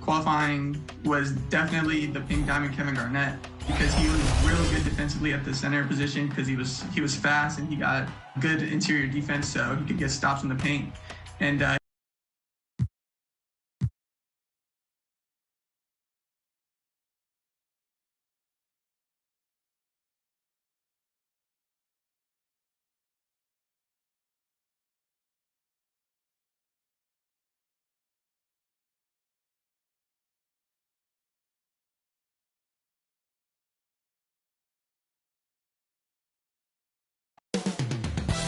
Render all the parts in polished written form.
qualifying was definitely the pink diamond Kevin Garnett, because he was really good defensively at the center position, because he was fast and he got good interior defense, so he could get stops in the paint. And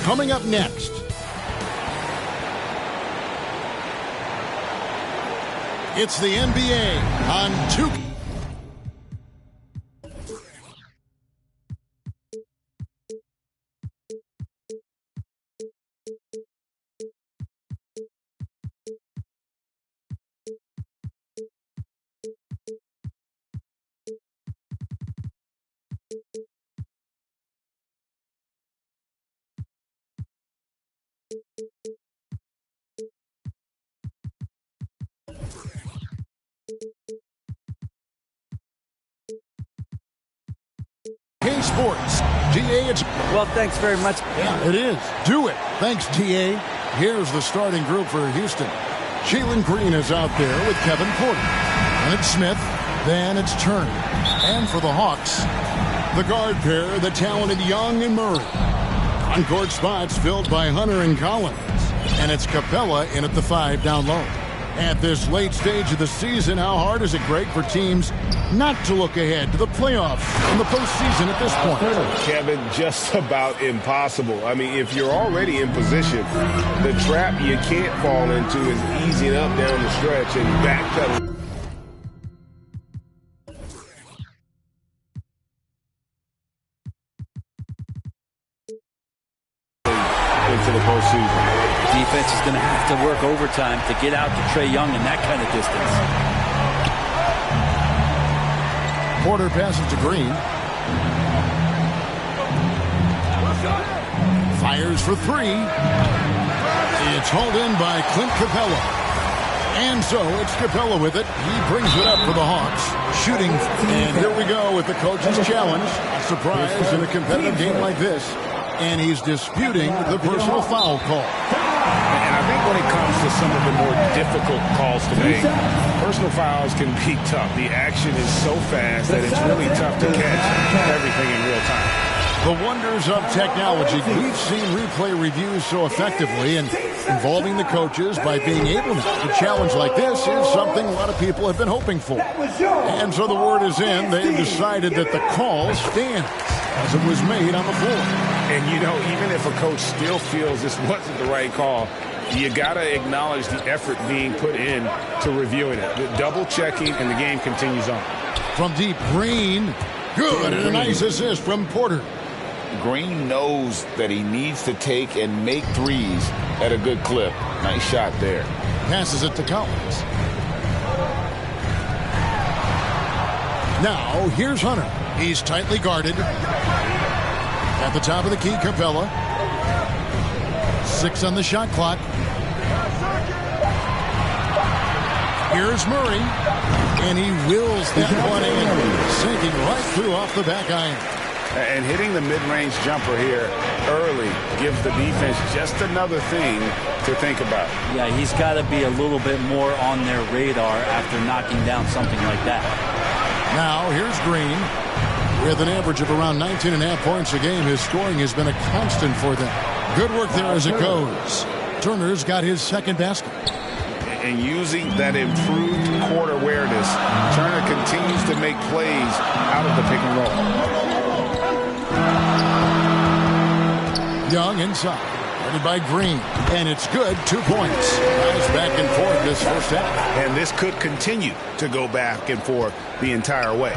Coming up next, it's the NBA on 2K. Sports. TA, it's... Well, thanks very much. Yeah, it is. Do it. Thanks, TA. Here's the starting group for Houston. Jalen Green is out there with Kevin Porter. And it's Smith. Then it's Turner. And for the Hawks, the guard pair, the talented Young and Murray. On-court spots filled by Hunter and Collins. And it's Capella in at the 5 down low. At this late stage of the season, how hard is it, Greg, for teams not to look ahead to the playoffs and the postseason at this point? Kevin, just about impossible. I mean, if you're already in position, the trap you can't fall into is easing up down the stretch and backpedal. Into the postseason. Defense is going to have to work overtime to get out to Trae Young in that kind of distance. Porter passes to Green. Fires for 3. It's hauled in by Clint Capella. And so it's Capella with it. He brings it up for the Hawks. Shooting. And here we go with the coach's challenge. A surprise in a competitive game like this. And he's disputing the personal foul call. And I think when it comes to some of the more difficult calls to make, personal fouls can be tough. The action is so fast that it's really tough to catch everything in real time. The wonders of technology. We've seen replay reviews so effectively, and involving the coaches by being able to challenge like this is something a lot of people have been hoping for. And so the word is in. They've decided that the call stands as it was made on the floor. And, you know, even if a coach still feels this wasn't the right call, you got to acknowledge the effort being put in to reviewing it. The double checking, and the game continues on. From deep, Green. Good, and a nice assist from Porter. Green knows that he needs to take and make threes at a good clip. Nice shot there. Passes it to Collins. Now, here's Hunter. He's tightly guarded. At the top of the key, Capella. 6 on the shot clock. Here's Murray. And he wills that one in, sinking right through off the back iron. And hitting the mid-range jumper here early gives the defense just another thing to think about. Yeah, he's got to be a little bit more on their radar after knocking down something like that. Now, here's Green. With an average of around 19.5 points a game, his scoring has been a constant for them. Good work there as it goes. Turner's got his second basket. And using that improved court awareness, Turner continues to make plays out of the pick and roll. Young inside. Guarded by Green. And it's good. 2 points. Nice back and forth this first half. And this could continue to go back and forth the entire way.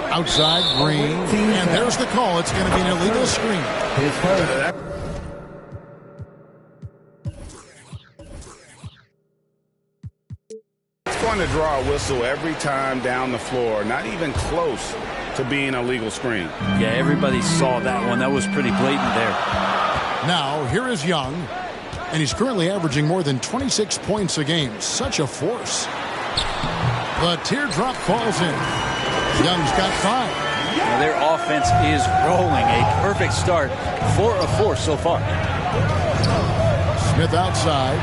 Outside, Green. And there's the call. It's going to be an illegal screen. It's going to draw a whistle every time down the floor. Not even close to being a legal screen. Yeah, everybody saw that one. That was pretty blatant there. Now, here is Young. And he's currently averaging more than 26 points a game. Such a force. The teardrop falls in. Young's got 5. Now their offense is rolling. A perfect start. 4 of 4 so far. Smith outside.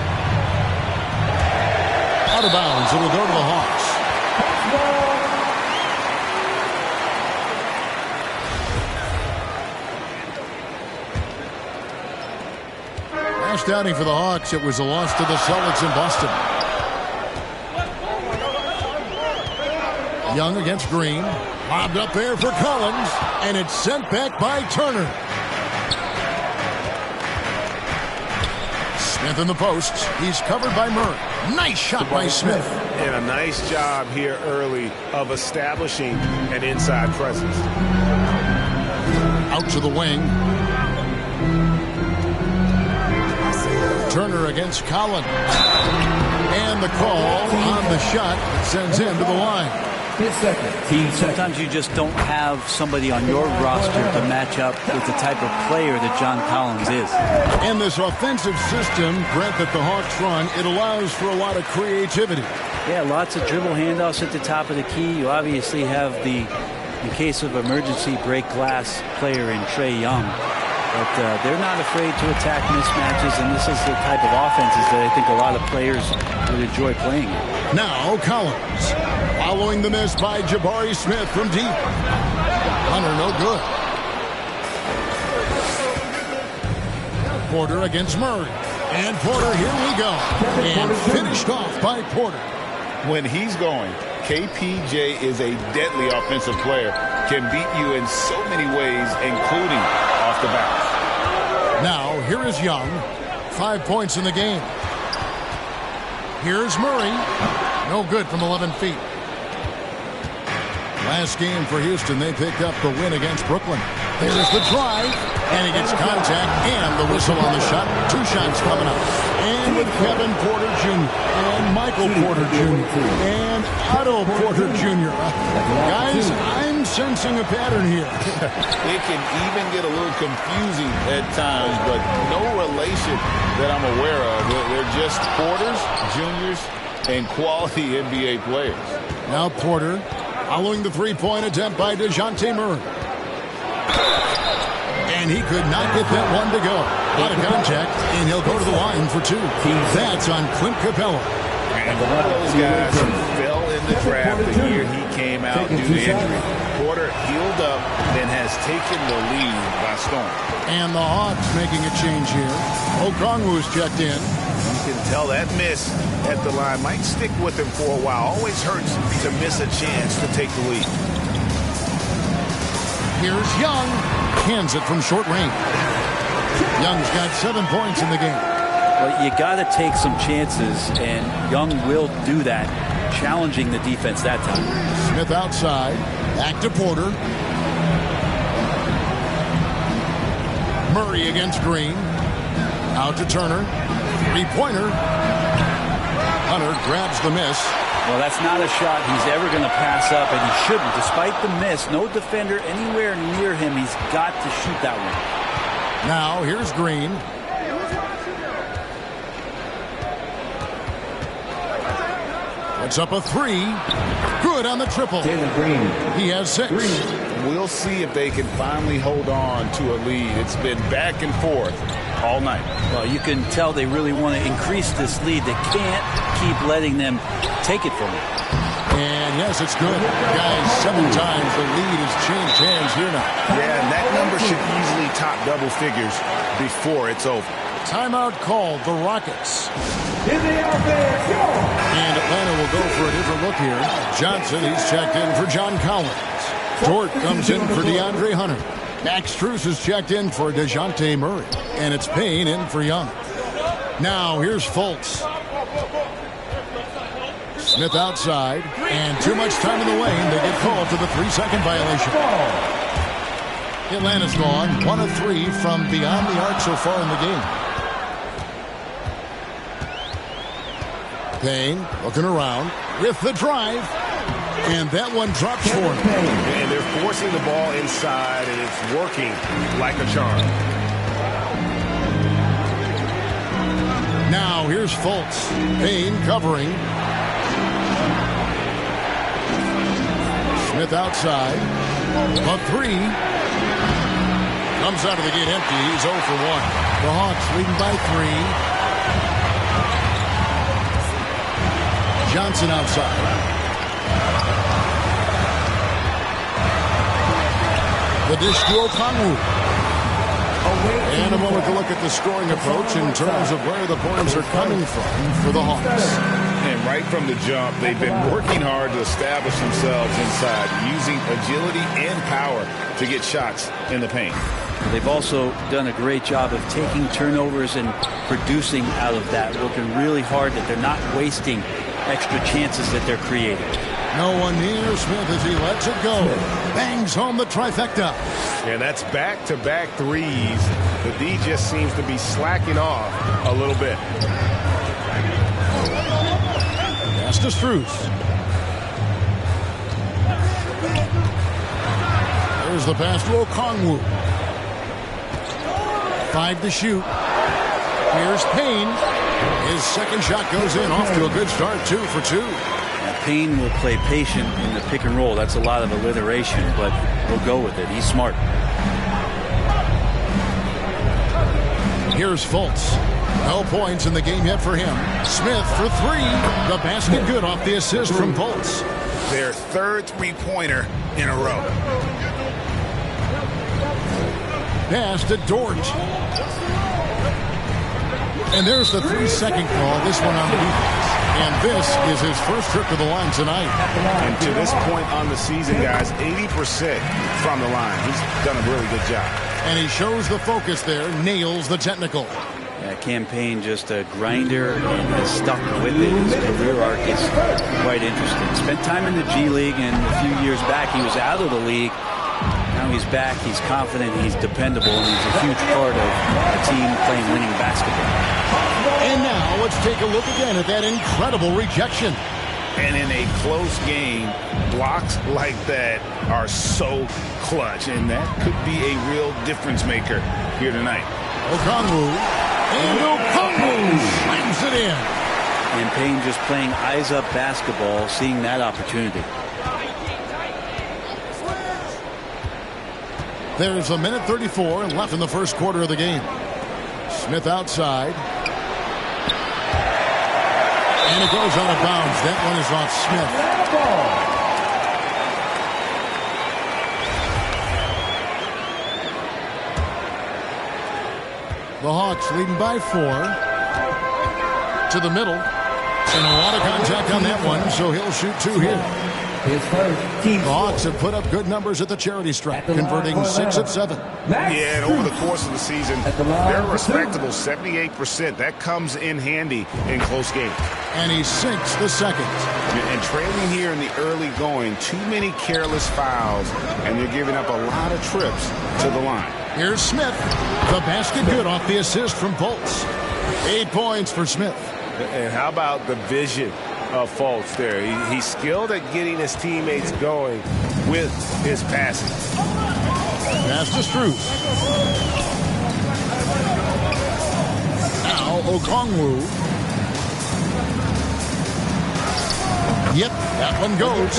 Out of bounds. It'll go to the Hawks. Last outing for the Hawks, it was a loss to the Celtics in Boston. Young against Green. Lobbed up there for Collins, and it's sent back by Turner. Smith in the post. He's covered by Murray. Nice shot by Smith. And a nice job here early of establishing an inside presence. Out to the wing. Turner against Collins. And the call on the shot sends him to the line. Sometimes you just don't have somebody on your roster to match up with the type of player that John Collins is. And this offensive system, Brent, that the Hawks run, it allows for a lot of creativity. Yeah, lots of dribble handoffs at the top of the key. You obviously have the, in case of emergency, break glass player in Trae Young. But they're not afraid to attack mismatches, and this is the type of offenses that I think a lot of players would enjoy playing. Now Collins. Following the miss by Jabari Smith from deep. Hunter no good. Porter against Murray. And Porter, here we go. And finished off by Porter. When he's going, KPJ is a deadly offensive player. Can beat you in so many ways, including off the bounce. Now, here is Young. 5 points in the game. Here's Murray. No good from 11 feet. Last game for Houston, they picked up the win against Brooklyn. There's the drive, and he gets contact and the whistle on the shot. 2 shots coming up. And with Kevin Porter Jr. and Michael Porter Jr. and Otto Porter Jr. Guys, I'm sensing a pattern here. It can even get a little confusing at times, but no relation that I'm aware of. They're just Porters, Juniors, and quality NBA players. Now Porter following the three-point attempt by DeJounte Murray. And he could not get that one to go. Out of contact, and he'll go to the line for 2. That's on Clint Capella. And one of those guys who fell in the draft the year he came out due to injury. Porter healed up, then has taken the lead by storm. And the Hawks making a change here. Okongwu's checked in. You can tell that miss at the line might stick with him for a while. Always hurts to miss a chance to take the lead. Here's Young. Hands it from short range. Young's got 7 points in the game. Well, you got to take some chances, and Young will do that, challenging the defense that time. Smith outside. Back to Porter. Murray against Green. Out to Turner. Three-pointer. Hunter grabs the miss. Well, that's not a shot he's ever going to pass up, and he shouldn't. Despite the miss, no defender anywhere near him. He's got to shoot that one. Now, here's Green. Puts up a 3. Good on the triple. He has 6. We'll see if they can finally hold on to a lead. It's been back and forth all night. Well, you can tell they really want to increase this lead. They can't keep letting them take it from them. And yes, it's good. Guys, 7 times the lead has changed hands here now. Yeah, and that number should easily top double figures before it's over. Timeout called, the Rockets. And Atlanta will go for a different look here. Johnson, he's checked in for John Collins. Dort comes in for DeAndre Hunter. Max Strus is checked in for DeJounte Murray. And it's Payne in for Young. Now, here's Fultz. Smith outside. And too much time in the lane. They get called to the 3-second violation. Atlanta's gone 1 of 3 from beyond the arc so far in the game. Payne looking around with the drive. And that one drops for him. And they're forcing the ball inside, and it's working like a charm. Now here's Fultz. Payne covering. Smith outside. A three. Comes out of the gate empty. He's 0 for 1. The Hawks leading by 3. Johnson outside. The dish to Okongwu. And a moment to look at the scoring approach in terms of where the points are coming from for the Hawks. And right from the jump, they've been working hard to establish themselves inside, using agility and power to get shots in the paint. They've also done a great job of taking turnovers and producing out of that, working really hard that they're not wasting extra chances that they're creating. No one near Smith as he lets it go. Bangs home the trifecta. And that's back-to-back threes. The D just seems to be slacking off a little bit. Pass to Strus. There's the pass to Okongwu. 5 to shoot. Here's Payne. His second shot goes in. Off to a good start. 2 for 2. Payne will play patient in the pick and roll. That's a lot of alliteration, but he'll go with it. He's smart. Here's Fultz. No points in the game yet for him. Smith for 3. The basket good off the assist from Fultz. Their third three-pointer in a row. Pass to Dort. And there's the 3-second call. This one on the defense. And this is his first trip to the line tonight. And to this point on the season, guys, 80% from the line. He's done a really good job. And he shows the focus there, nails the technical. Yeah, Campaign just a grinder and has stuck with it. His career arc is quite interesting. Spent time in the G League, and a few years back he was out of the league. Now he's back, he's confident, he's dependable, and he's a huge part of the team playing winning basketball. And now let's take a look again at that incredible rejection. And in a close game, blocks like that are so clutch, and that could be a real difference maker here tonight. Okongwu, and Okongwu slams it in. And Payne just playing eyes-up basketball, seeing that opportunity. There's 1:34 left in the first quarter of the game. Smith outside. And it goes out of bounds. That one is off Smith. The Hawks leading by 4. To the middle. And a lot of contact on that one, so he'll shoot 2 here. The Hawks have put up good numbers at the charity stripe, converting 6 of 7. Yeah, and over the course of the season, they're a respectable 78%. That comes in handy in close games. And he sinks the second. And trailing here in the early going, too many careless fouls, and they're giving up a lot of trips to the line. Here's Smith. The basket good off the assist from Fultz. 8 points for Smith. And how about the vision of Fultz there? He's skilled at getting his teammates going with his passing. Pass to Strus. Now Okongwu. Yep, that one goes.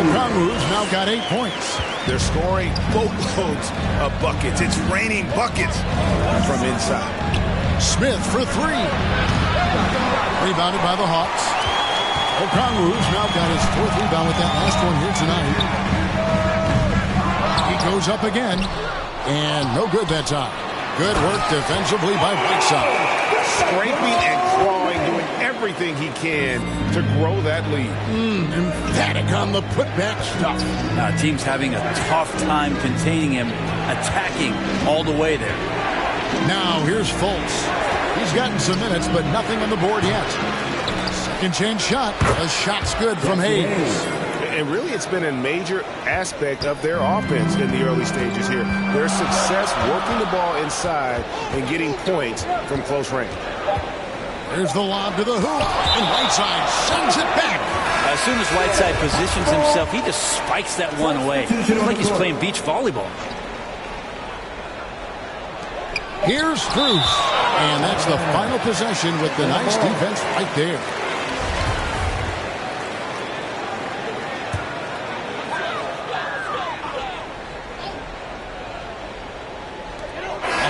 Okongwu's now got 8 points. They're scoring boatloads of buckets. It's raining buckets from inside. Smith for 3. Rebounded by the Hawks. Okongwu's now got his 4th rebound with that last one here tonight. He goes up again. And no good that time. Good work defensively by Whiteside. Scraping and clawing, doing everything he can to grow that lead. Emphatic on the putback stuff. Team's having a tough time containing him, attacking all the way there. Now here's Fultz. He's gotten some minutes, but nothing on the board yet. Second chance shot. The shot's good from Hayes. And really, it's been a major aspect of their offense in the early stages here. Their success working the ball inside and getting points from close range. There's the lob to the hoop, and Whiteside sends it back. As soon as Whiteside positions himself, he just spikes that one away. It's like he's playing beach volleyball. Here's Strus. And that's the final possession with the nice defense right there.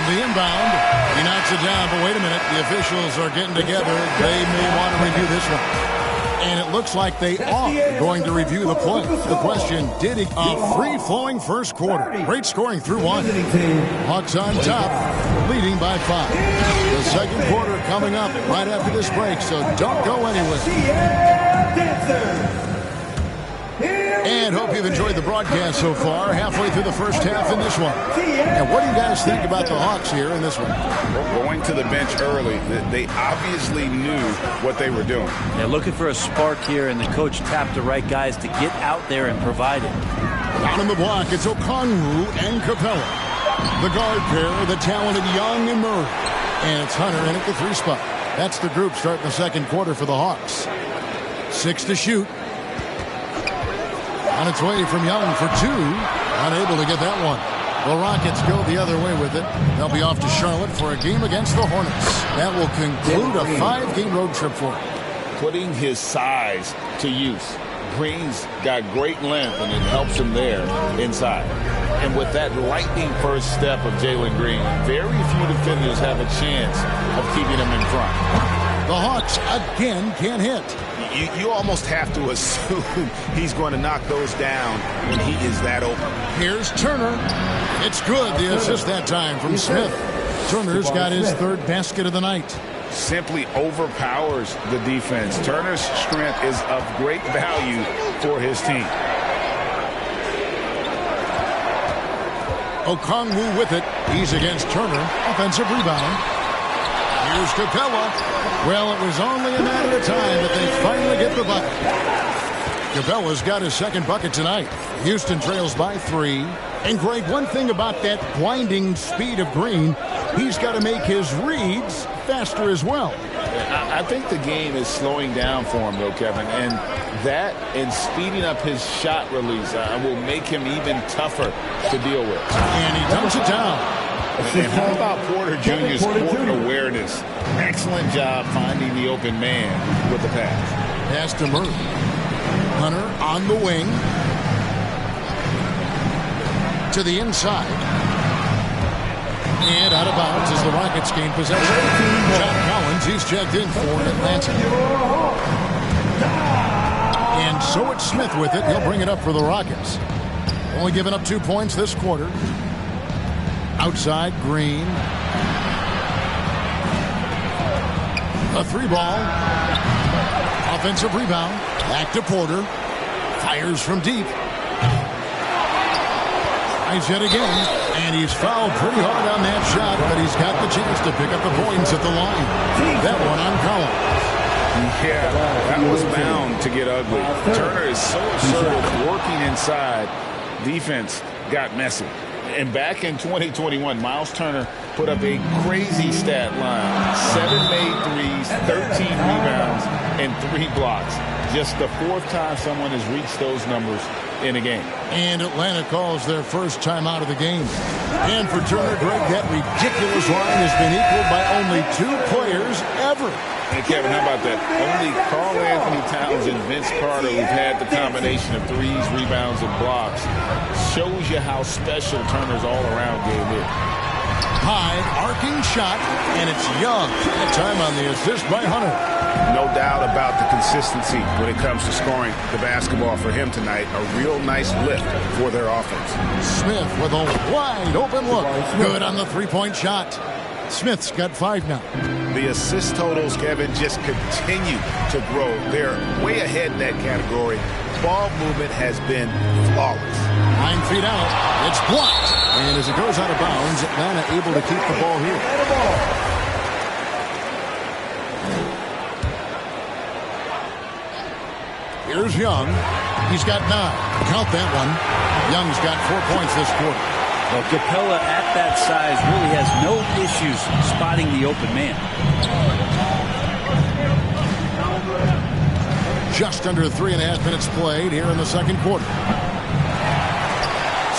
The inbound, he knocks it down, but wait a minute, the officials are getting together. They may want to review this one. And it looks like they are going to review the play. The question, did he a free-flowing first quarter? Great scoring through one. Hawks on top, leading by 5. The second quarter coming up right after this break, so don't go anywhere. And hope you've enjoyed the broadcast so far. Halfway through the first half in this one. And what do you guys think about the Hawks here in this one? Well, going to the bench early, they obviously knew what they were doing. They're looking for a spark here, and the coach tapped the right guys to get out there and provide it. Down in the block, it's Okongwu and Capella. The guard pair, the talented Young and Murray. And it's Hunter in at the 3 spot. That's the group starting the second quarter for the Hawks. 6 to shoot. On its way from Young for 2. Unable to get that one. The Rockets go the other way with it. They'll be off to Charlotte for a game against the Hornets. That will conclude a 5-game road trip for him. Putting his size to use. Green's got great length, and it helps him there inside. And with that lightning first step of Jalen Green, very few defenders have a chance of keeping him in front. The Hawks again can't hit. You almost have to assume he's going to knock those down when he is that open. Here's Turner. It's good. The assist that time from Smith. Turner's got his 3rd basket of the night. Simply overpowers the defense. Turner's strength is of great value for his team. Okongwu with it. He's against Turner. Offensive rebound. Here's Capella. Well, it was only a matter of time, but they finally get the bucket. Capella's got his 2nd bucket tonight. Houston trails by 3. And, Greg, one thing about that blinding speed of Green, he's got to make his reads faster as well. I think the game is slowing down for him, though, Kevin. And that and speeding up his shot release will make him even tougher to deal with. And he dumps it down. And how about Porter Jr.'s court awareness? Excellent job finding the open man with the pass. Pass to Murray. Hunter on the wing. To the inside. And out of bounds as the Rockets gain possession. John Collins, he's checked in for Atlanta. And so it's Smith with it. He'll bring it up for the Rockets. Only giving up 2 points this quarter. Outside, Green. A 3-ball. Offensive rebound. Back to Porter. Fires from deep. Tries yet again. And he's fouled pretty hard on that shot, but he's got the chance to pick up the points at the line. That one on Collins. Yeah, that was bound to get ugly. Turner is so assertive, working inside. Defense got messy. And back in 2021, Miles Turner put up a crazy stat line. 7 made threes, 13 rebounds, and 3 blocks. Just the 4th time someone has reached those numbers in a game. And Atlanta calls their first time out of the game. And for Turner, Greg, that ridiculous line has been equaled by only 2 players ever. Hey, Kevin, how about that? Only Karl Anthony Towns and Vince Carter who've had the combination of threes, rebounds, and blocks. Shows you how special Turner's all-around game is. High, arcing shot, and it's Young. That time on the assist by Hunter. No doubt about the consistency when it comes to scoring the basketball for him tonight. A real nice lift for their offense. Smith with a wide open look. Good on the 3-point shot. Smith's got 5 now. The assist totals, Kevin, just continue to grow. They're way ahead in that category. Ball movement has been flawless. 9 feet out. It's blocked. And as it goes out of bounds, Atlanta able to keep the ball here. Here's Young. He's got 9. Count that one. Young's got 4 points this quarter. Well, Capella at that size really has no issues spotting the open man. Just under 3.5 minutes played here in the second quarter.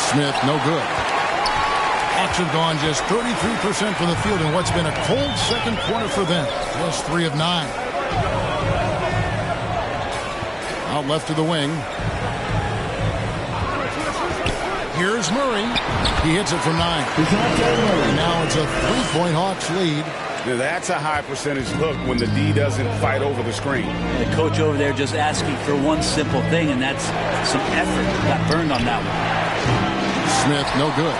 Smith, no good. Off Hawks have gone just 33% from the field in what's been a cold second quarter for them. Just 3 of 9. Out left to the wing. Here's Murray. He hits it from 9. And now it's a 3-point Hawks lead. Now that's a high percentage look when the D doesn't fight over the screen. The coach over there just asking for one simple thing, and that's some effort. Got burned on that one. Smith, no good.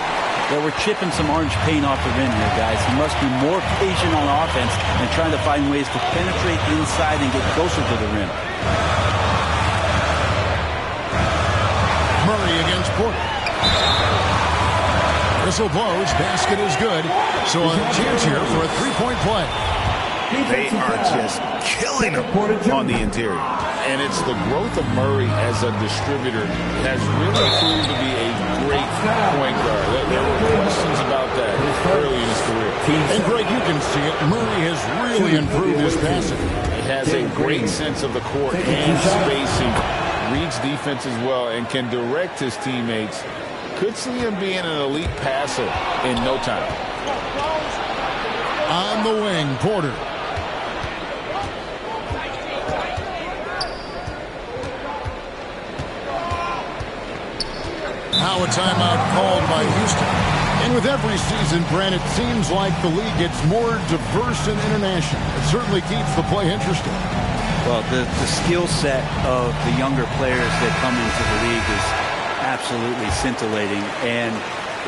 Well, we're chipping some orange paint off the rim here, guys. He must be more patient on offense and trying to find ways to penetrate inside and get closer to the rim. Murray against Porter. Whistle blows. Basket is good. So a chance here for a 3-point play. They are just killing him on the interior. And it's the growth of Murray as a distributor has really proved to be a great point guard. There were questions about that early in his career. And Greg, you can see it. Murray has really improved his passing. He has a great sense of the court and spacing, reads defense as well, and can direct his teammates. Could see him being an elite passer in no time. On the wing, Porter. Now a timeout called by Houston. And with every season, Brent, it seems like the league gets more diverse and international. It certainly keeps the play interesting. Well, the skill set of the younger players that come into the league is absolutely scintillating. And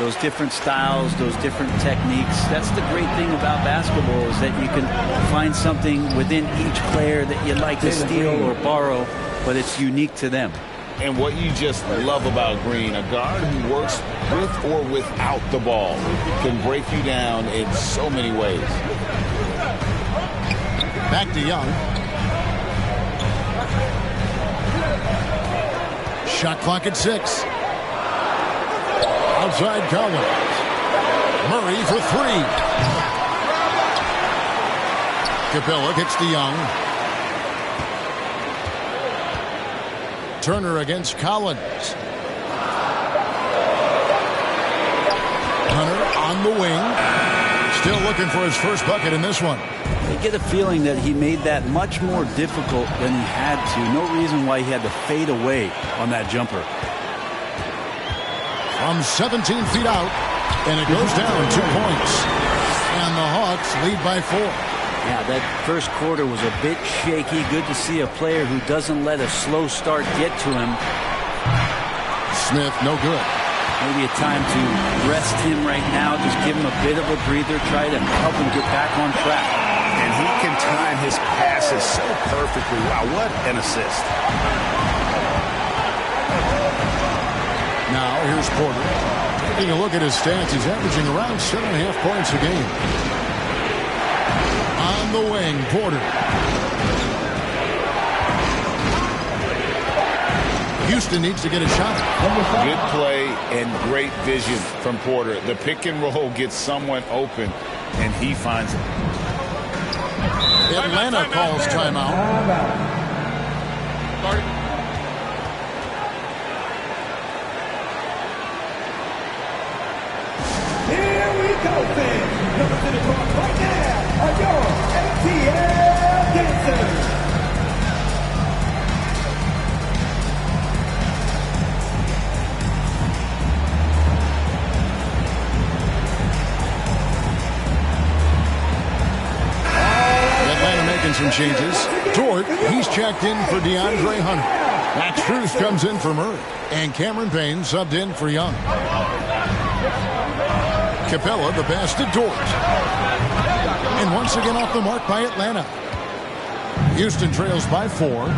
those different styles, those different techniques, that's the great thing about basketball, is that you can find something within each player that you'd like to steal or borrow, but it's unique to them. And what you just love about Green, a guard who works with or without the ball, can break you down in so many ways. Back to Young. Shot clock at 6. Outside Collins. Murray for 3. Capella gets to Young. Turner against Collins. Hunter on the wing. Still looking for his first bucket in this one. You get a feeling that he made that much more difficult than he had to. No reason why he had to fade away on that jumper. From 17 feet out, and it goes down 2 points. And the Hawks lead by 4. Yeah, that first quarter was a bit shaky. Good to see a player who doesn't let a slow start get to him. Smith, no good. Maybe a time to rest him right now. Just give him a bit of a breather. Try to help him get back on track. And he can time his passes so perfectly. Wow, what an assist. Now, here's Porter. Taking a look at his stats, he's averaging around 7.5 points a game. On the wing, Porter. Houston needs to get a shot. Good play and great vision from Porter. The pick and roll gets someone open, and he finds it. Atlanta calls timeout. Here we go, fans. Number to the court right now are your ATL dancers. Atlanta making some changes. Dort, he's checked in for DeAndre Hunter. Max Strus comes in for Murray. And Cameron Payne subbed in for Young. Capella, the pass to Dort. And once again off the mark by Atlanta. Houston trails by 4.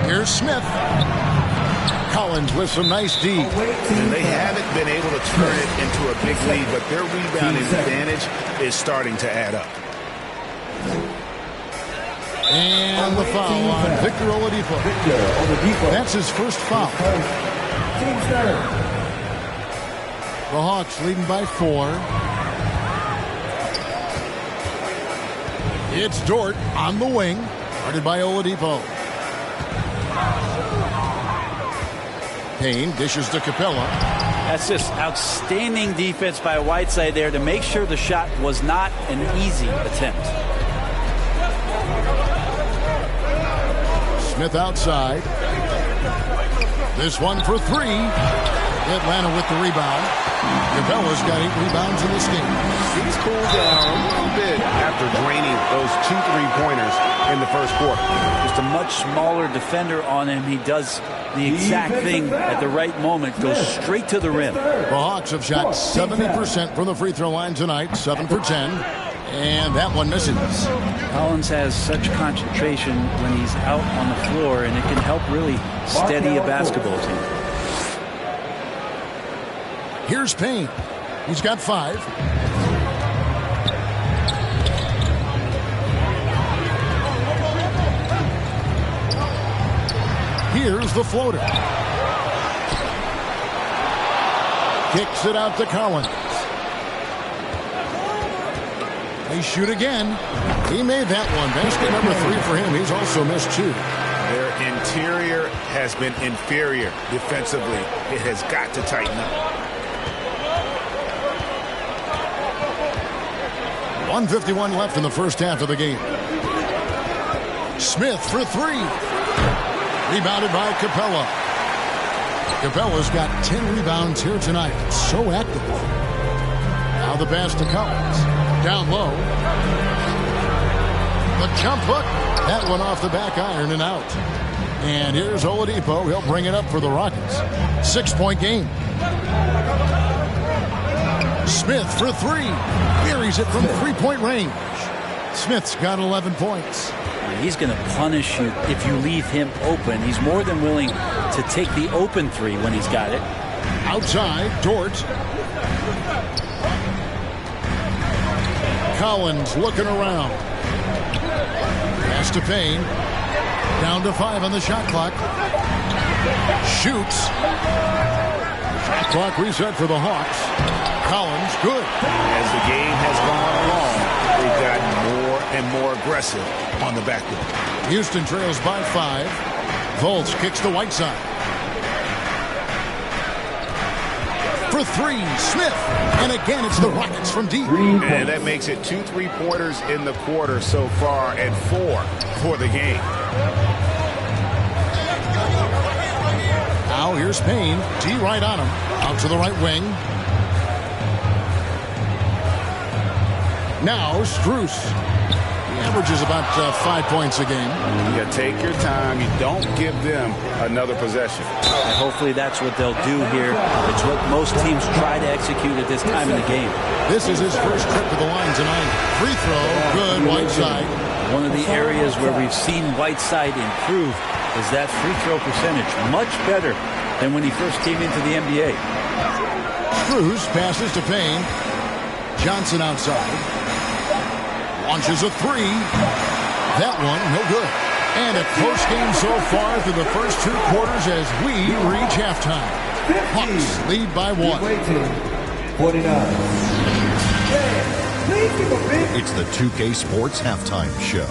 Here's Smith. Collins with some nice D. And they haven't been able to turn it into a big lead, but their rebounding advantage is starting to add up. And the foul on Victor Oladipo. That's his first foul. The Hawks leading by 4. It's Dort on the wing. Guarded by Oladipo. Payne dishes to Capella. That's just outstanding defense by Whiteside there to make sure the shot was not an easy attempt. Smith outside. This one for three. Atlanta with the rebound. Gabella's got 8 rebounds in this game. He's cooled down a little bit after draining those 2 3-pointers in the first quarter. Just a much smaller defender on him. He does the exact thing at the right moment. Goes straight to the rim. The Hawks have shot 70% from the free throw line tonight. 7 for 10. And that one misses. Collins has such concentration when he's out on the floor, and it can help really steady a basketball team. Here's Payne. He's got 5. Here's the floater. Kicks it out to Collins. They shoot again. He made that one. Basket number 3 for him. He's also missed 2. Their interior has been inferior defensively. It has got to tighten up. 1:51 left in the first half of the game. Smith for 3. Rebounded by Capella. Capella's got 10 rebounds here tonight. So active. Now the pass to Collins. Down low. The jump hook. That one off the back iron and out. And here's Oladipo. He'll bring it up for the Rockets. 6-point game. Smith for 3. Buries it from 3-point range. Smith's got 11 points. He's going to punish you if you leave him open. He's more than willing to take the open 3 when he's got it. Outside, Dort. Collins looking around. Pass to Payne. Down to 5 on the shot clock. Shoots. Shot clock reset for the Hawks. Collins, good. As the game has gone along, they've gotten more and more aggressive on the backboard. Houston trails by 5. Fultz kicks to Whiteside. For 3, Smith. And again, it's the Rockets from deep. And that makes it 2 3-pointers in the quarter so far and 4 for the game. Now here's Payne. D right on him. Out to the right wing. Now Strus. He averages about 5 points a game. You take your time. You don't give them another possession. And hopefully that's what they'll do here. It's what most teams try to execute at this time in the game. This is his first trip to the line tonight. Free throw, good, Whiteside. One of the areas where we've seen Whiteside improve is that free throw percentage. Much better than when he first came into the NBA. Strus passes to Payne. Johnson outside. Launches a 3. That one, no good. And a close game so far through the first 2 quarters as we reach halftime. Hawks lead by 1. 49. It's the 2K Sports Halftime Show.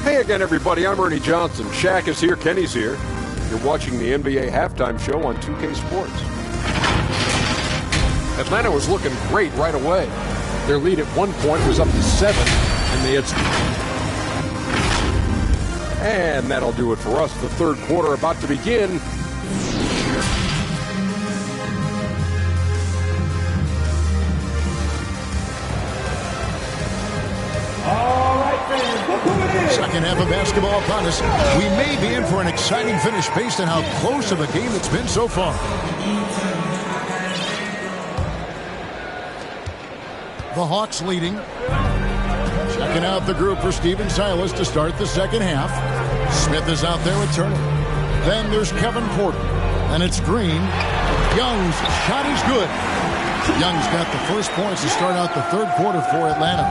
Hey again, everybody. I'm Ernie Johnson. Shaq is here. Kenny's here. You're watching the NBA Halftime Show on 2K Sports. Atlanta was looking great right away. Their lead at one point was up to 7, and they had... And that'll do it for us. The third quarter about to begin. All right, fans, look who it is. Second half of basketball upon us. We may be in for an exciting finish based on how close of a game it's been so far. The Hawks leading. Checking out the group for Stephen Silas to start the second half. Smith is out there with Turner. Then there's Kevin Porter. And it's Green. Young's shot is good. Young's got the first points to start out the third quarter for Atlanta.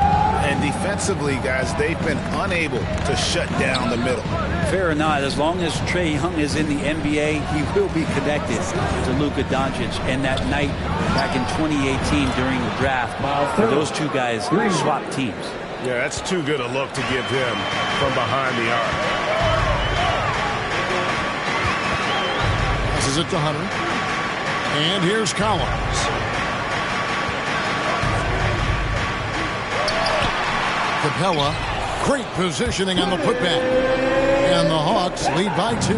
And defensively, guys, they've been unable to shut down the middle. Fair or not, as long as Trae Young is in the NBA, he will be connected to Luka Doncic. And that night back in 2018 during the draft, those two guys swapped teams. Yeah, that's too good a look to give him from behind the arc. Passes it to Hunter. And here's Collins. Capella, great positioning on the putback. And the Hawks lead by 2.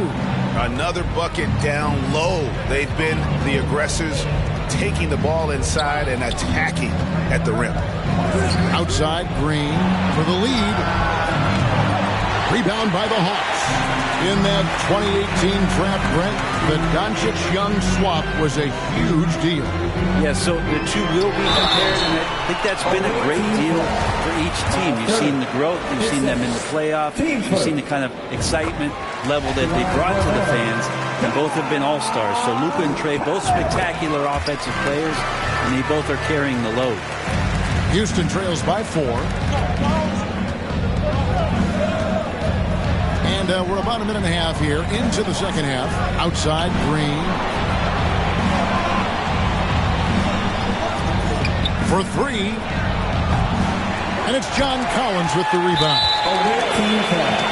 Another bucket down low. They've been the aggressors, taking the ball inside and attacking at the rim. Outside, Green for the lead. Rebound by the Hawks. In that 2018 draft, Brent, the Doncic-Young swap was a huge deal. Yeah, so the two will be compared, and I think that's been a great deal for each team. You've seen the growth, you've seen them in the playoffs, you've seen the kind of excitement level that they brought to the fans, and both have been all-stars. So Luka and Trey, both spectacular offensive players, and they both are carrying the load. Houston trails by 4. And we're about a minute and a half here into the second half. Outside, Green. For 3. And it's John Collins with the rebound.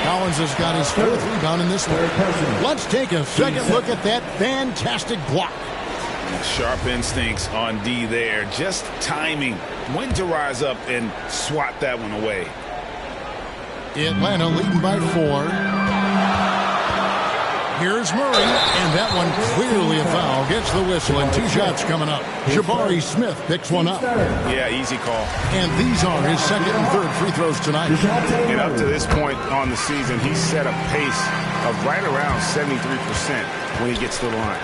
Collins has got his 4th rebound in this one. Let's take a second look at that fantastic block. Sharp instincts on D there. Just timing when to rise up and swat that one away. Atlanta leading by 4. Here's Murray, and that one clearly a foul. Gets the whistle, and 2 shots coming up. Jabari Smith picks one up. Yeah, easy call. And these are his 2nd and 3rd free throws tonight. And up to this point on the season, he's set a pace of right around 73% when he gets to the line.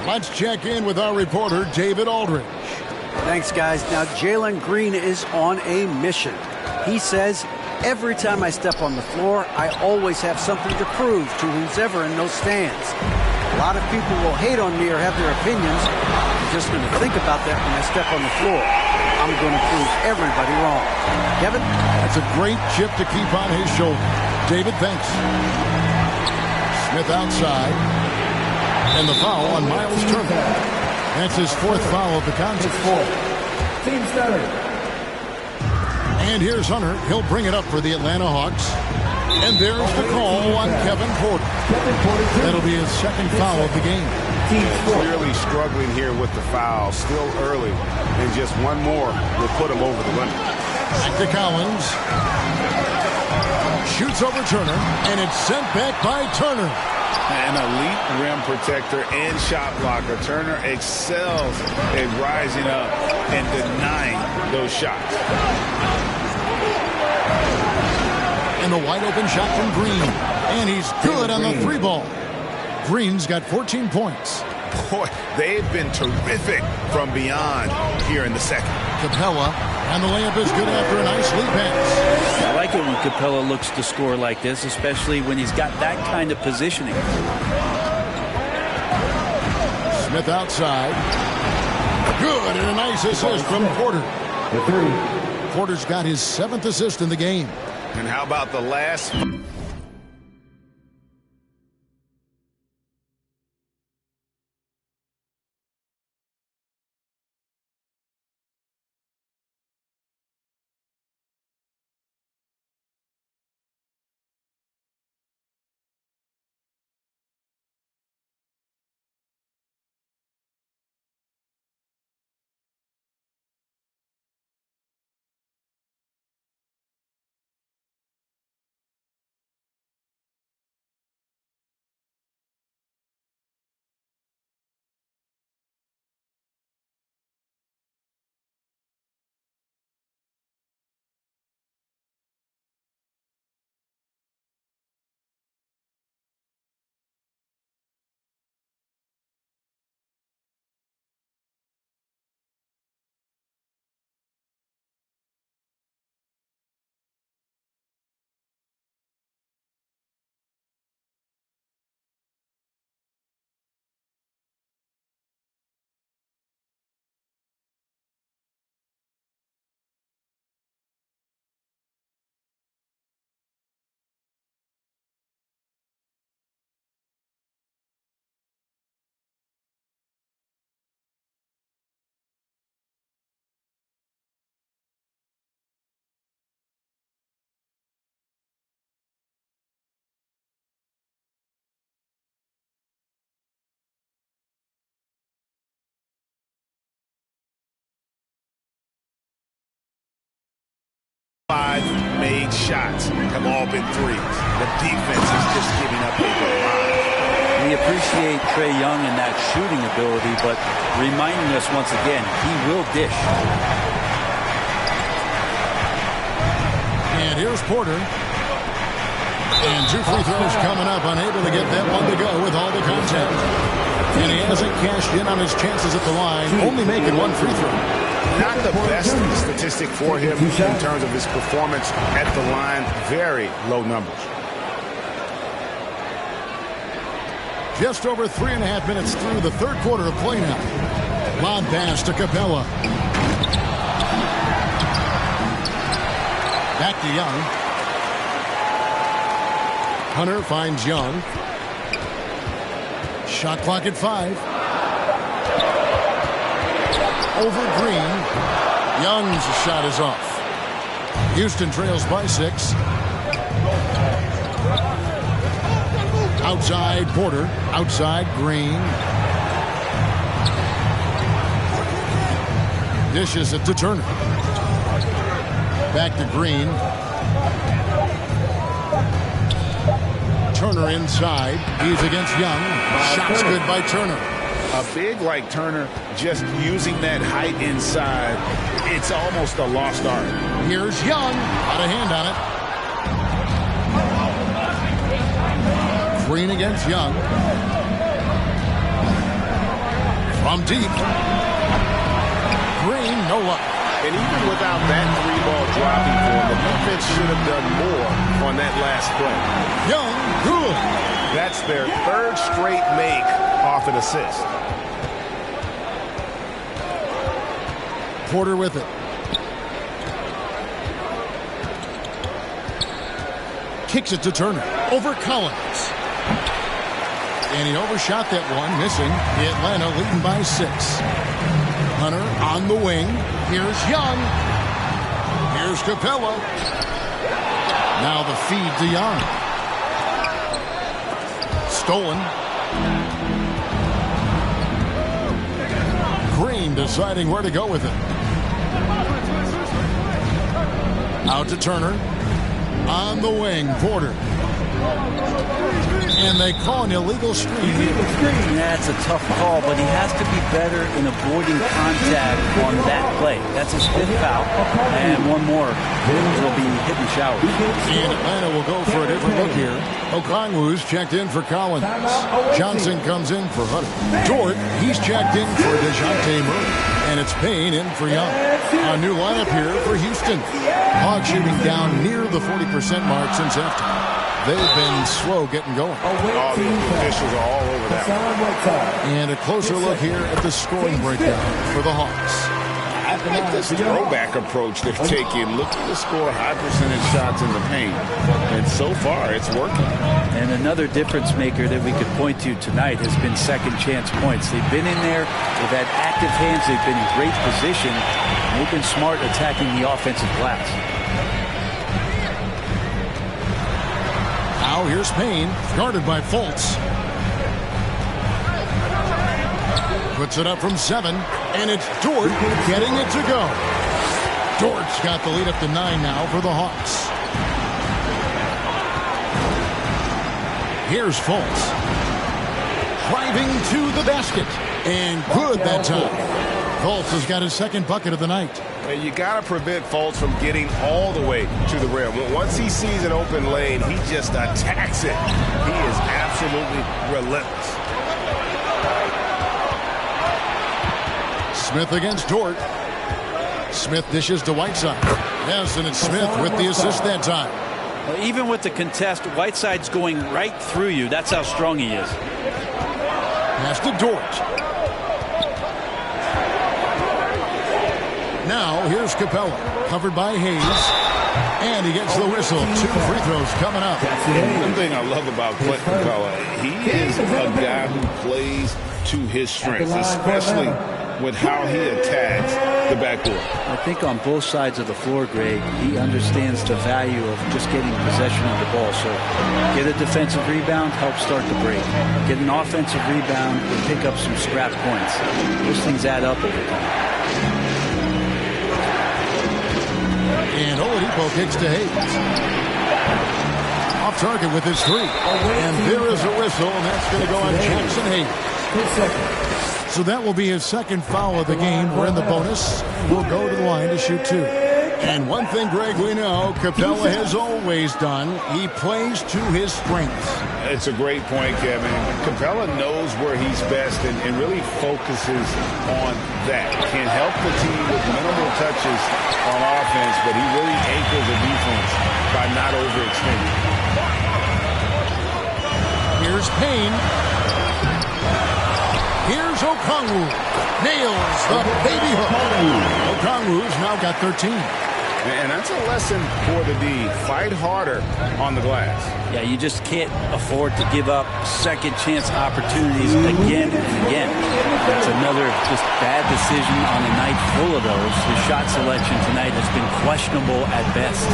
Let's check in with our reporter, David Aldridge. Thanks, guys. Now, Jalen Green is on a mission. He says, every time I step on the floor, I always have something to prove to who's ever in those stands. A lot of people will hate on me or have their opinions. I'm just going to think about that when I step on the floor. I'm going to prove everybody wrong. Kevin? That's a great chip to keep on his shoulder. David, thanks. Smith outside. And the foul on Miles Turner. That's his 4th foul of the contest. Team's third. And here's Hunter. He'll bring it up for the Atlanta Hawks. And there's the call on Kevin Porter. That'll be his 2nd foul of the game. Clearly struggling here with the foul. Still early. And just one more will put him over the limit. Back to Collins. Shoots over Turner. And it's sent back by Turner. An elite rim protector and shot blocker. Turner excels at rising up and denying those shots. And the wide open shot from Green. And he's good on the 3 ball. Green's got 14 points. Boy, they've been terrific from beyond here in the second. Capella, and the layup is good after a nice lead pass. I like it when Capella looks to score like this, especially when he's got that kind of positioning. Smith outside. Good, and a nice assist from Porter. Porter's got his 7th assist in the game. And how about the last... 5 made shots have all been threes. The defense is just giving up a lot. We appreciate Trae Young and that shooting ability, but reminding us once again, he will dish. And here's Porter. And 2 free throws coming up, unable to get that one to go with all the contact. And he hasn't cashed in on his chances at the line, only making 1 free throw. Not the best statistic for him in terms of his performance at the line. Very low numbers. Just over 3.5 minutes through the third quarter of play now. Lob pass to Capella. Back to Young. Hunter finds Young. Shot clock at 5. Over Green. Young's shot is off. Houston trails by 6. Outside Porter. Outside Green. Dishes it to Turner. Back to Green. Turner inside. He's against Young. Shot's good by Turner. A big like Turner, just using that height inside, it's almost a lost art. Here's Young. Got a hand on it. Green against Young. From deep. Green, no luck. And even without that 3-ball dropping for him, the defense should have done more on that last play. Young, good. That's their 3rd straight make off an assist. Porter with it. Kicks it to Turner. Over Collins. And he overshot that one, missing. Atlanta leading by 6. Hunter on the wing. Here's Young. Here's Capella. Now the feed to Young. Stolen. Green deciding where to go with it. Out to Turner. On the wing, Porter. And they call an illegal screen. That's a tough call, but he has to be better in avoiding contact on that play. That's his 5th foul, and one more. He'll be hitting showers. And Atlanta will go for a different look here. Okongwu's checked in for Collins. Johnson comes in for Hunter. Dort, he's checked in for DeJounte Murray. And it's Payne in for Young. A new lineup here for Houston. Hawks shooting down near the 40% mark since halftime. They've been slow getting going. All the officials are all over that. And a closer look here at the scoring breakdown for the Hawks. I think this throwback approach they're taking, looking to score high percentage shots in the paint. And so far, it's working. And another difference maker that we could point to tonight has been second chance points. They've been in there, they've had active hands, they've been in great position, and they've been smart attacking the offensive glass. Now here's Payne, guarded by Fultz. Puts it up from 7, and it's Dort getting it to go. Dort's got the lead up to 9 now for the Hawks. Here's Fultz. Driving to the basket. And good that time. Fultz has got his 2nd bucket of the night. And you got to prevent Fultz from getting all the way to the rim. Once he sees an open lane, he just attacks it. He is absolutely relentless. Smith against Dort. Smith dishes to Whiteside. Yes, and it's Smith with the assist that time. Well, even with the contest, Whiteside's going right through you. That's how strong he is. Pass to Dort. Now, here's Capella, covered by Hayes. And he gets the whistle. 2 free throws coming up. One thing I love about Clint Capella, he is a guy who plays to his strengths, especially with how he attacks the backdoor. I think on both sides of the floor, Greg, he understands the value of just getting possession of the ball. So get a defensive rebound, help start the break. Get an offensive rebound and pick up some scrap points. Those things add up over time. And Oladipo kicks to Hayes. Off target with his three. And there is a whistle, and that's going to go on Jackson Hayes. So that will be his second foul of the game. We're in the bonus. We'll go to the line to shoot two. And one thing, Greg, we know Capella has always done, he plays to his strengths. It's a great point, Kevin. Capella knows where he's best and really focuses on that. Can help the team with minimal touches on offense, but he really anchors the defense by not overextending. Here's Payne. Here's Okongwu. Nails the baby hook. Okongwu's now got 13. And that's a lesson for the D. Fight harder on the glass. Yeah, you just can't afford to give up second chance opportunities again and again. That's another just bad decision on a night full of those. His shot selection tonight has been questionable at best.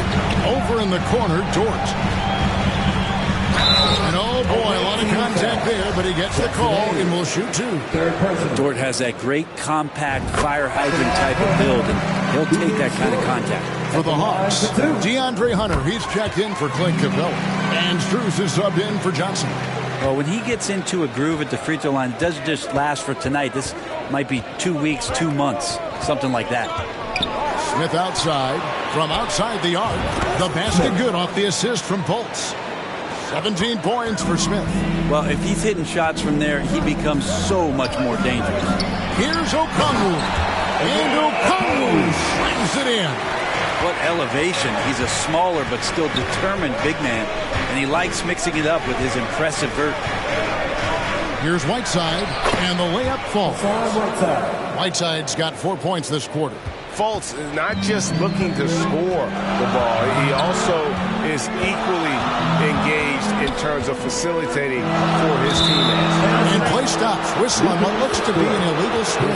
Over in the corner, Dort. And oh boy, a lot of contact there, but he gets the call and will shoot two. Dort has that great compact fire hydrant type of build, and he'll take that kind of contact. For the Hawks, DeAndre Hunter, he's checked in for Clint Capella. And Strus is subbed in for Johnson. Well, when he gets into a groove at the free throw line, it doesn't just last for tonight. This might be 2 weeks, 2 months, something like that. Smith outside, from outside the arc. The basket good off the assist from Fultz. 17 points for Smith. Well, if he's hitting shots from there, he becomes so much more dangerous. Here's Okongwu. And Okongwu slams it in. What elevation. He's a smaller but still determined big man, and he likes mixing it up with his impressive vert. Here's Whiteside, and the layup falls. Whiteside's got 4 points this quarter. Fultz is not just looking to score the ball. He also is equally engaged in terms of facilitating for his teammates. And play stops. Whistle on what looks to be an illegal screen.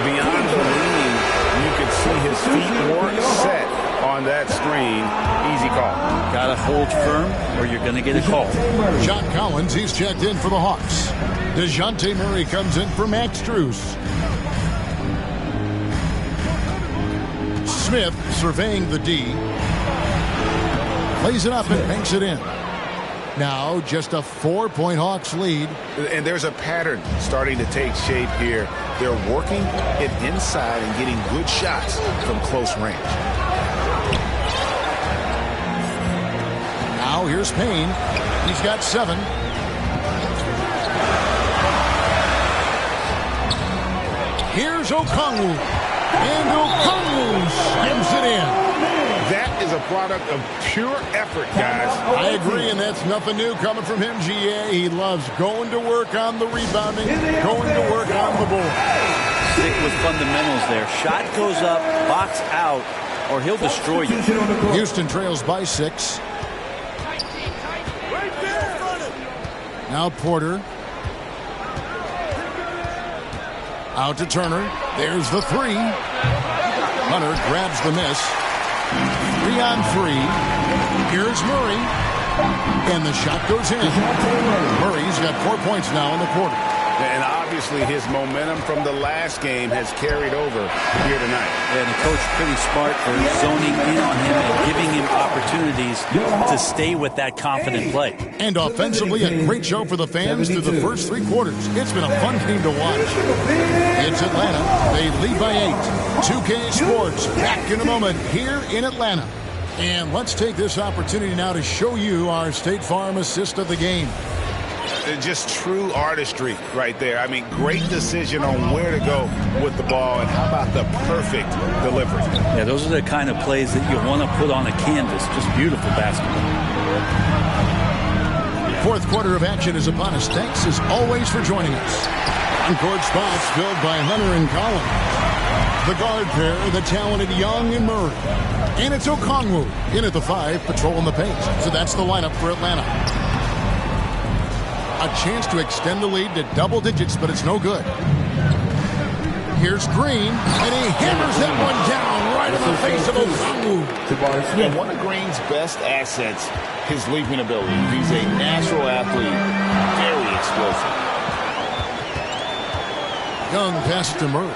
Beyond the lean, you can see his feet weren't set on that screen. Easy call. Got to hold firm or you're going to get a call. John Collins, he's checked in for the Hawks. DeJounte Murray comes in for Max Strus. Smith surveying the D. Plays it up and banks it in. Now just a 4-point Hawks lead. And there's a pattern starting to take shape here. They're working it inside and getting good shots from close range. Now here's Payne. He's got 7. Here's Okongwu. And Okongwu slams it in. That is a product of pure effort, guys. I agree, and that's nothing new coming from him, GA. He loves going to work on the rebounding, going to work on the board. Stick with fundamentals there. Shot goes up, box out, or he'll destroy you. Houston trails by 6. Now Porter. Out to Turner. There's the 3. Hunter grabs the miss. 3 on 3. Here's Murray. And the shot goes in. Murray's got 4 points now in the quarter. And obviously his momentum from the last game has carried over here tonight. And the coach pretty smart for zoning in on him and giving him opportunities to stay with that confident play. And offensively, a great show for the fans through the first 3 quarters. It's been a fun game to watch. It's Atlanta. They lead by 8. 2K Sports back in a moment here in Atlanta. And let's take this opportunity now to show you our State Farm assist of the game. Just true artistry right there. I mean, great decision on where to go with the ball, and how about the perfect delivery? Yeah, those are the kind of plays that you want to put on a canvas. Just beautiful basketball. Fourth quarter of action is upon us. Thanks as always for joining us. On-court spots filled by Hunter and Collins. The guard pair, the talented Young and Murray. And it's Okongwu in at the 5, patrolling the paint. So that's the lineup for Atlanta. A chance to extend the lead to double digits, but it's no good. Here's Green, and he hammers that one down right in the face of Okongwu. And one of Green's best assets, his leaping ability. He's a natural athlete, very explosive. Young passes to Murray.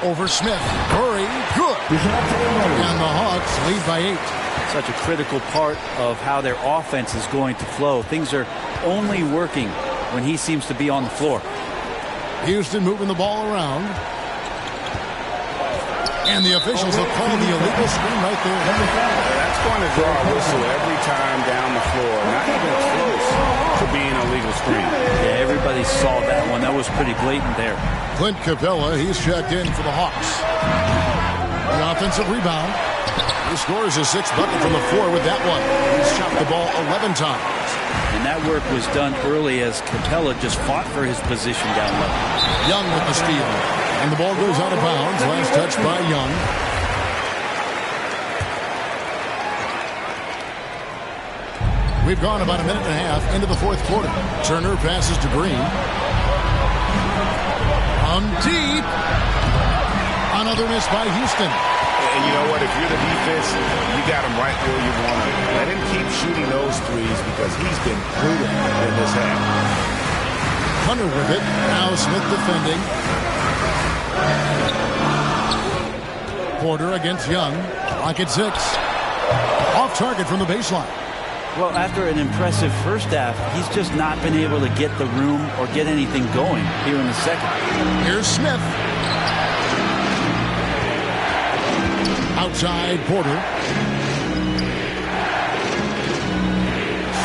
Over Smith. Murray, good. And the Hawks lead by 8. Such a critical part of how their offense is going to flow. Things are only working when he seems to be on the floor. Houston moving the ball around. And the officials have called the illegal screen right there. That's going to draw a whistle every time down the floor. Not even close to being a legal screen. Yeah, everybody saw that one. That was pretty blatant there. Clint Capella, he's checked in for the Hawks. The offensive rebound. He scores his 6th bucket from the floor with that one. He's shot the ball 11 times. And that work was done early as Capella just fought for his position down low. Young with the steal. And the ball goes out of bounds. Last touch by Young. We've gone about a minute and a half into the 4th quarter. Turner passes to Green. On deep. Another miss by Houston. And you know what? If you're the defense, you got him right where you want him. Let him keep shooting those threes because he's been brutal in this half. Hunter with it. Now Smith defending. Porter against Young. Clock at 6. Off target from the baseline. Well, after an impressive first half, he's just not been able to get the room or get anything going here in the second. Here's Smith. Outside Porter.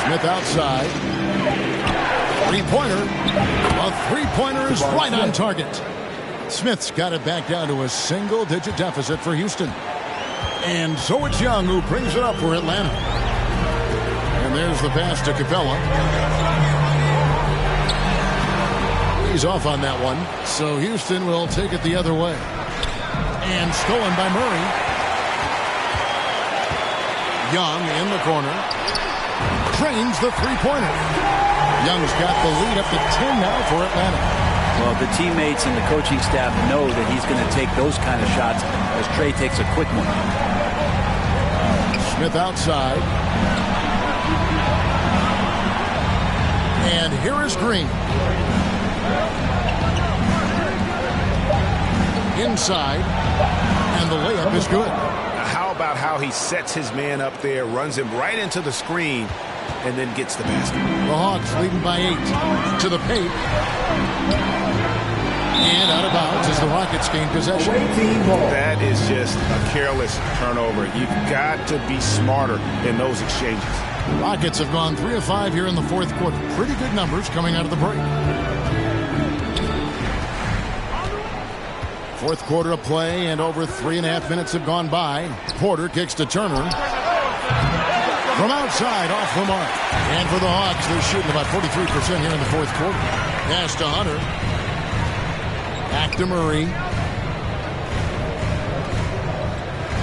Smith outside. Three-pointer. A three-pointer is right on target. Smith's got it back down to a single-digit deficit for Houston. And so it's Young who brings it up for Atlanta. And there's the pass to Capella. He's off on that one. So Houston will take it the other way. And stolen by Murray. Young in the corner. Trains the three-pointer. Young's got the lead up to 10 now for Atlanta. Well, the teammates and the coaching staff know that he's going to take those kind of shots as Trey takes a quick one. Smith outside. And here is Green. Inside. And the layup is good. How about how he sets his man up there, runs him right into the screen, and then gets the basket. The Hawks leading by 8 to the paint. And out of bounds as the Rockets gain possession. That is just a careless turnover. You've got to be smarter in those exchanges. Rockets have gone 3 of 5 here in the 4th quarter. Pretty good numbers coming out of the break. 4th quarter of play, and over 3.5 minutes have gone by. Porter kicks to Turner. From outside, off the mark. And for the Hawks, they're shooting about 43% here in the 4th quarter. Pass to Hunter. Back to Murray.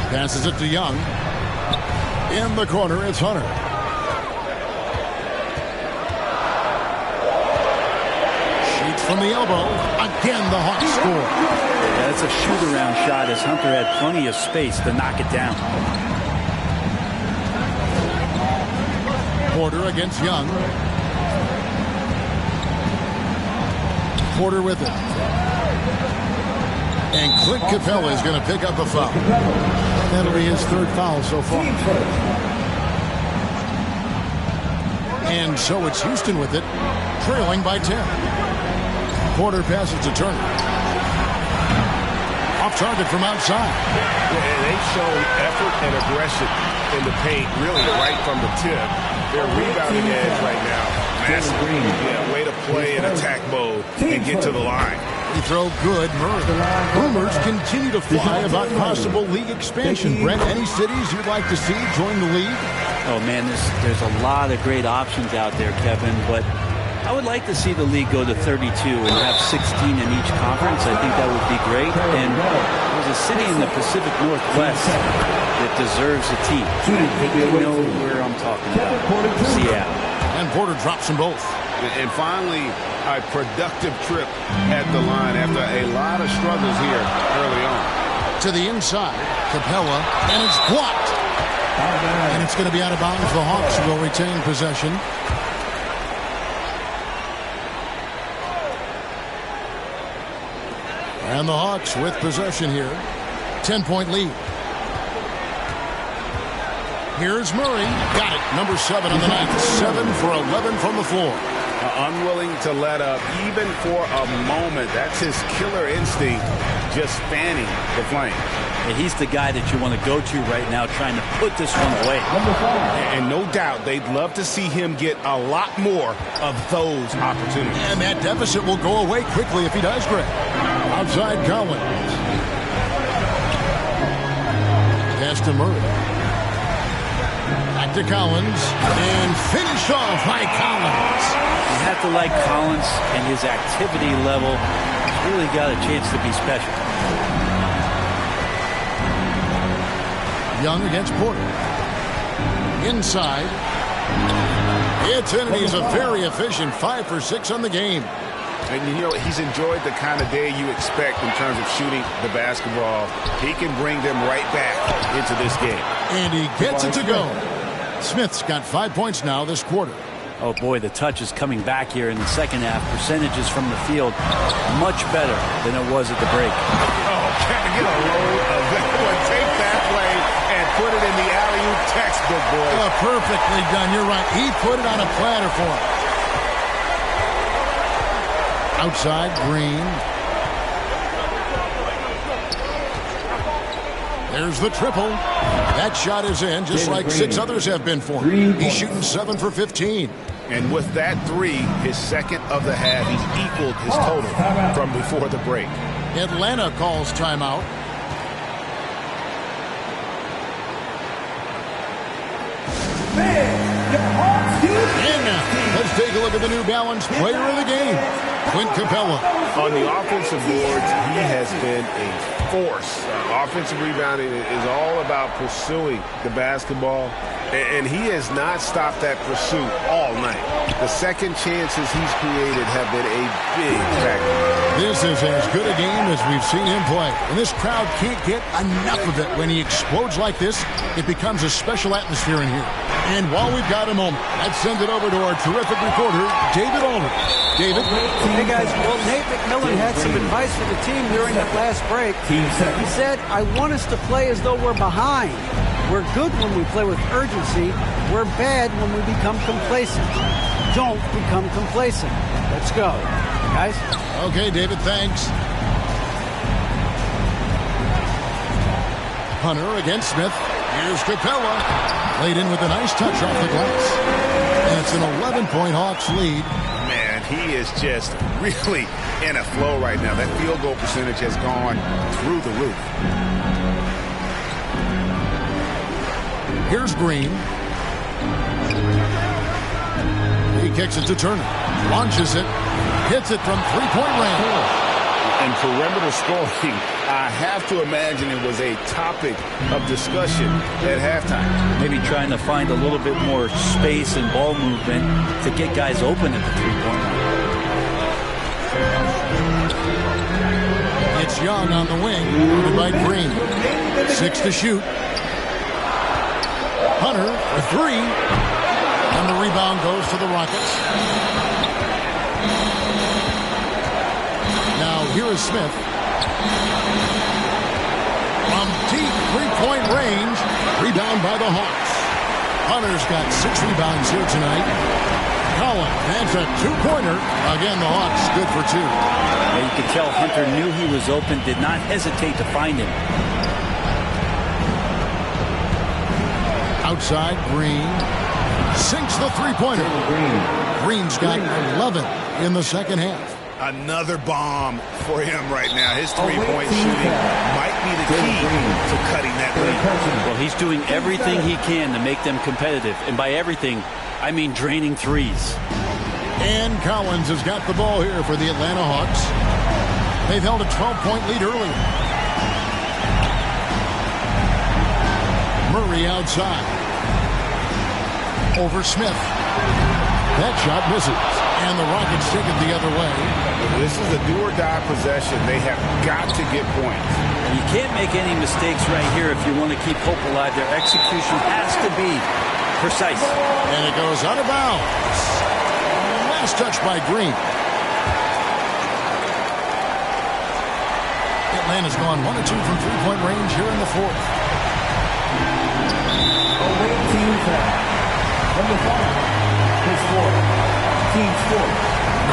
Passes it to Young. In the corner, it's Hunter. Shoots from the elbow. Again, the Hawks score. Yeah, that's a shoot-around shot as Hunter had plenty of space to knock it down. Porter against Young. Porter with it. And Clint Capella is going to pick up a foul. That'll be his 3rd foul so far. And so it's Houston with it, trailing by 10. Porter passes to Turner. Off target from outside. Yeah, they've shown effort and aggression in the paint, really right from the tip. They're rebounding edge right now. Massive way to play in attack mode and get to the line. He throw good. Murray. Rumors continue to fly about possible league expansion. Brent, any cities you'd like to see join the league? Oh, man, there's a lot of great options out there, Kevin, but I would like to see the league go to 32 and have 16 in each conference. I think that would be great. And there's a city in the Pacific Northwest that deserves a team. You know where I'm talking about. Seattle. And Porter drops them both. And finally, a productive trip at the line after a lot of struggles here early on. To the inside, Capella, and it's blocked. And it's going to be out of bounds. The Hawks will retain possession. And the Hawks with possession here. 10-point lead. Here's Murray. Got it. Number 7 on the night. 7 for 11 from the floor. Unwilling to let up even for a moment. That's his killer instinct, just fanning the flame. And he's the guy that you want to go to right now trying to put this one away. And no doubt they'd love to see him get a lot more of those opportunities. And that deficit will go away quickly if he does, Greg. Outside Collins. Pass to Murray. Back to Collins. And finish off by Collins. You have to like Collins and his activity level. He's really got a chance to be special. Young against Porter. Inside. It's in, and he's a very efficient 5 for 6 on the game. And you know, he's enjoyed the kind of day you expect in terms of shooting the basketball. He can bring them right back into this game. And he gets it to go. Smith's got 5 points now this quarter. Oh, boy, the touch is coming back here in the second half. Percentages from the field much better than it was at the break. Oh, can get a load of that one. Take that play and put it in the alley-oop textbook, boy. Oh, perfectly done. You're right. He put it on a platter for him. Outside, Green. There's the triple. That shot is in, just like 6 others have been for him. He's shooting 7 for 15. And with that 3, his second of the half, he's equaled his total from before the break. Atlanta calls timeout. And now, let's take a look at the New Balance player of the game, Clint Capella. On the offensive boards, he has been a force. Offensive rebounding is all about pursuing the basketball, and he has not stopped that pursuit all night. The second chances he's created have been a big factor. This is as good a game as we've seen him play, and this crowd can't get enough of it. When he explodes like this, it becomes a special atmosphere in here. And while we've got a moment, let's send it over to our terrific reporter, David Aldridge. David? Hey, guys. Well, Nate McMillan had some advice for the team during that last break. He said, I want us to play as though we're behind. We're good when we play with urgency. We're bad when we become complacent. Don't become complacent. Let's go. Guys? Okay, David, thanks. Hunter against Smith. Here's Capella. Played in with a nice touch off the glass. And it's an 11-point Hawks lead. Man, he is just really in a flow right now. That field goal percentage has gone through the roof. Here's Green. He kicks it to Turner. Launches it. Hits it from three-point range. And perimeter scoring, I have to imagine it was a topic of discussion at halftime. Maybe trying to find a little bit more space and ball movement to get guys open at the three-point line. It's Young on the wing, guarded by Green. 6 to shoot. Hunter, a 3. And the rebound goes to the Rockets. Now, here is Smith. From deep three-point range. Rebound by the Hawks. Hunter's got 6 rebounds here tonight. Collins, that's a 2-pointer. Again, the Hawks good for 2. Yeah, you could tell Hunter knew he was open, did not hesitate to find him. Outside, Green. Sinks the three-pointer. Green's got 11 in the second half. Another bomb for him right now. His three-point shooting might be the key to cutting that lead. Well, he's doing everything he can to make them competitive. And by everything, I mean draining threes. And Collins has got the ball here for the Atlanta Hawks. They've held a 12-point lead earlier. Murray outside. Over Smith. That shot misses. And the Rockets take it the other way. This is a do-or-die possession. They have got to get points. You can't make any mistakes right here if you want to keep hope alive. Their execution has to be precise. And it goes out of bounds. Last touch by Green. Man has gone 1 of 2 from three-point range here in the fourth. Away team foul. Number 5. His fourth. Team's fourth.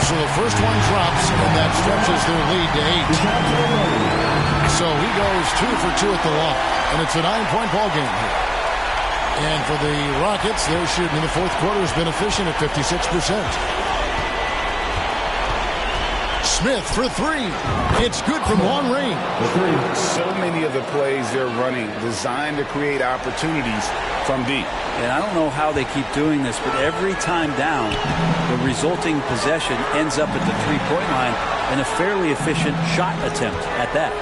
So the first one drops, and that stretches their lead to 8. So he goes 2 for 2 at the line, and it's a 9-point ball game here. And for the Rockets, their shooting in the fourth quarter has been efficient at 56%. Smith for 3. It's good from long range. So many of the plays they're running designed to create opportunities from deep. And I don't know how they keep doing this, but every time down, the resulting possession ends up at the three-point line and a fairly efficient shot attempt at that.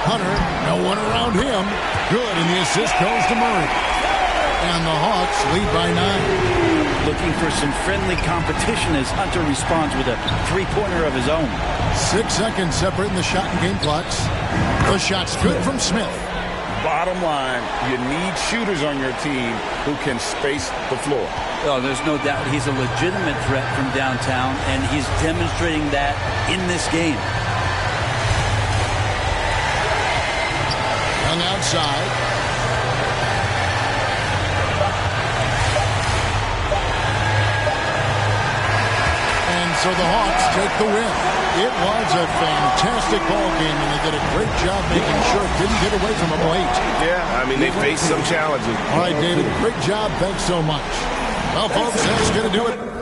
Hunter, no one around him. Good, and the assist goes to Murray. And the Hawks lead by 9. Looking for some friendly competition as Hunter responds with a three-pointer of his own. 6 seconds separating the shot and game clocks. The shot's good from Smith. Bottom line, you need shooters on your team who can space the floor. Oh, there's no doubt he's a legitimate threat from downtown, and he's demonstrating that in this game. Young outside. And so the Hawks take the win. It was a fantastic ball game, and they did a great job making sure it didn't get away from them late. Yeah, I mean, they faced some challenges. All right, David, great job. Thanks so much. Well, folks, that's going to do it